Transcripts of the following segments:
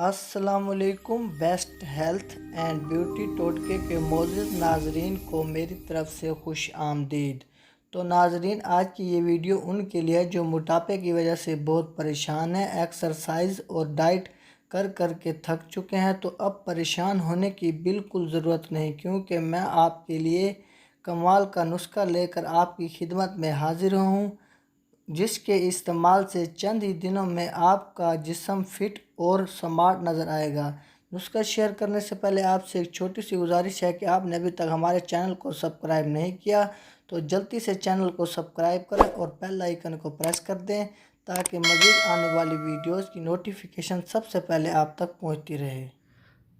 السلام علیکم۔ Best health and beauty ٹوٹکے کے معزز ناظرین کو میری طرف سے خوش آمدید۔ تو ناظرین، آج کی یہ ویڈیو ان کے لیے جو موٹاپے کی وجہ سے بہت پریشان ہیں، ایکسرسائز اور ڈائٹ کر کے تھک چکے ہیں، تو اب پریشان ہونے کی بالکل ضرورت نہیں، کیونکہ میں آپ کے لیے کمال کا نسخہ لے کر آپ کی خدمت میں حاضر ہوں، جس کے استعمال سے چند ہی دنوں میں آپ کا جسم فٹ اور سمارٹ نظر آئے گا۔ نسخہ شیئر کرنے سے پہلے آپ سے ایک چھوٹی سی گزارش ہے کہ آپ نے ابھی تک ہمارے چینل کو سبسکرائب نہیں کیا تو جلدی سے چینل کو سبسکرائب کریں اور بیل آئیکن کو پریس کر دیں تاکہ مزید آنے والی ویڈیوز کی نوٹیفیکیشن سب سے پہلے آپ تک پہنچتی رہے۔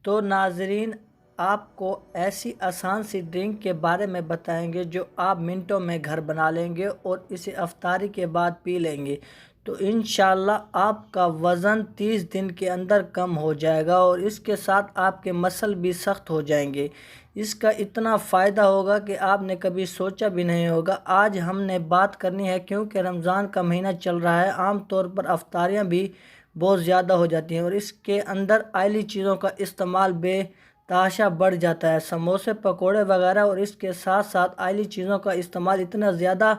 تو ناظرین، آپ کو ایسی آسان سی ڈرنک کے بارے میں بتائیں گے جو آپ منٹوں میں گھر بنا لیں گے اور اسے افطاری کے بعد پی لیں گے تو انشاءاللہ آپ کا وزن 30 دن کے اندر کم ہو جائے گا اور اس کے ساتھ آپ کے مسل بھی سخت ہو جائیں گے۔ اس کا اتنا فائدہ ہوگا کہ آپ نے کبھی سوچا بھی نہیں ہوگا۔ آج ہم نے بات کرنی ہے، کیونکہ رمضان کا مہینہ چل رہا ہے، عام طور پر افطاریاں بھی بہت زیادہ ہو جاتی ہیں اور اس کے اندر آئلی چیزوں کا استعمال بے تحاشا بڑھ جاتا ہے۔ سموسے، پکوڑے وغیرہ اور اس کے ساتھ ساتھ آئلی چیزوں کا استعمال اتنا زیادہ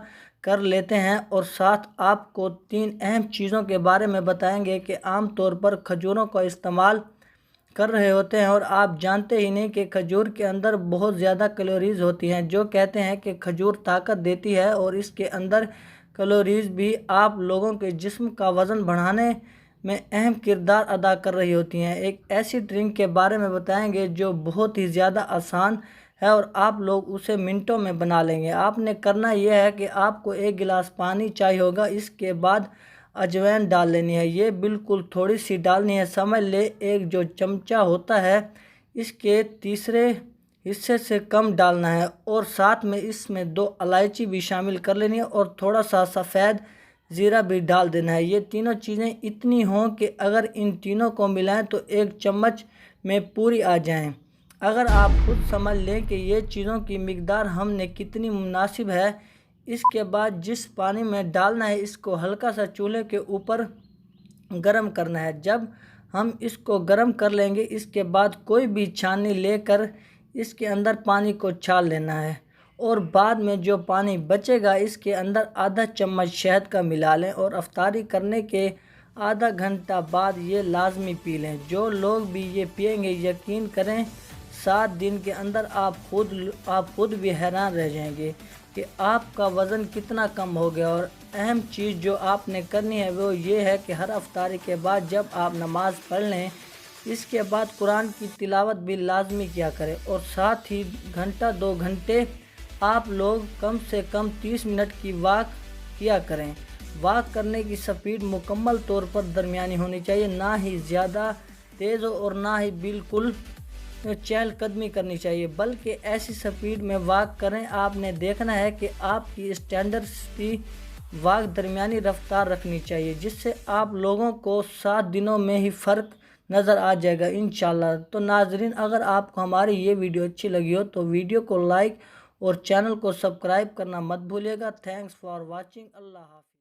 کر لیتے ہیں، اور ساتھ آپ کو 3 اہم چیزوں کے بارے میں بتائیں گے کہ عام طور پر کھجوروں کا استعمال کر رہے ہوتے ہیں اور آپ جانتے ہی نہیں کہ کھجور کے اندر بہت زیادہ کیلوریز ہوتی ہیں۔ جو کہتے ہیں کہ کھجور طاقت دیتی ہے اور اس کے اندر کیلوریز بھی آپ لوگوں کے جسم کا وزن بڑھانے میں اہم کردار ادا کر رہی ہوتی ہیں۔ ایک ایسی ڈرنک کے بارے میں بتائیں گے جو بہت ہی زیادہ آسان ہے اور آپ لوگ اسے منٹوں میں بنا لیں گے۔ آپ نے کرنا یہ ہے کہ آپ کو 1 گلاس پانی چاہیے ہوگا، اس کے بعد اجوائن ڈال لینی ہے، یہ بالکل تھوڑی سی ڈالنی ہے، سمجھ لے ایک جو چمچہ ہوتا ہے اس کے تیسرے حصے سے کم ڈالنا ہے، اور ساتھ میں اس میں 2 الائچی بھی شامل کر لینی ہے اور تھوڑا سا سفید زیرہ بھی ڈال دینا ہے۔ یہ تینوں چیزیں اتنی ہوں کہ اگر ان تینوں کو ملائیں تو 1 چمچ میں پوری آ جائیں۔ اگر آپ خود سمجھ لیں کہ یہ چیزوں کی مقدار ہم نے کتنی مناسب ہے، اس کے بعد جس پانی میں ڈالنا ہے اس کو ہلکا سا چولہے کے اوپر گرم کرنا ہے۔ جب ہم اس کو گرم کر لیں گے، اس کے بعد کوئی بھی چھاننی لے کر اس کے اندر پانی کو چھان لینا ہے، اور بعد میں جو پانی بچے گا اس کے اندر آدھا چمچ شہد کا ملا لیں اور افطاری کرنے کے آدھا گھنٹہ بعد یہ لازمی پی لیں۔ جو لوگ بھی یہ پئیں گے، یقین کریں 7 دن کے اندر آپ خود بھی حیران رہ جائیں گے کہ آپ کا وزن کتنا کم ہو گیا۔ اور اہم چیز جو آپ نے کرنی ہے وہ یہ ہے کہ ہر افطاری کے بعد جب آپ نماز پڑھ لیں، اس کے بعد قرآن کی تلاوت بھی لازمی کیا کریں، اور ساتھ ہی گھنٹہ 2 گھنٹے آپ لوگ کم سے کم 30 منٹ کی واک کیا کریں۔ واک کرنے کی سپیڈ مکمل طور پر درمیانی ہونی چاہیے، نہ ہی زیادہ تیز ہو اور نہ ہی بالکل چہل قدمی کرنی چاہیے، بلکہ ایسی سپیڈ میں واک کریں۔ آپ نے دیکھنا ہے کہ آپ کی اسٹینڈرڈ واک درمیانی رفتار رکھنی چاہیے، جس سے آپ لوگوں کو 7 دنوں میں ہی فرق نظر آ جائے گا انشاءاللہ۔ تو ناظرین، اگر آپ کو ہماری یہ ویڈیو اچھی لگی ہو تو ویڈیو کو لائک اور چینل کو سبسکرائب کرنا مت بھولیے گا۔ Thanks for watching. اللہ حافظ۔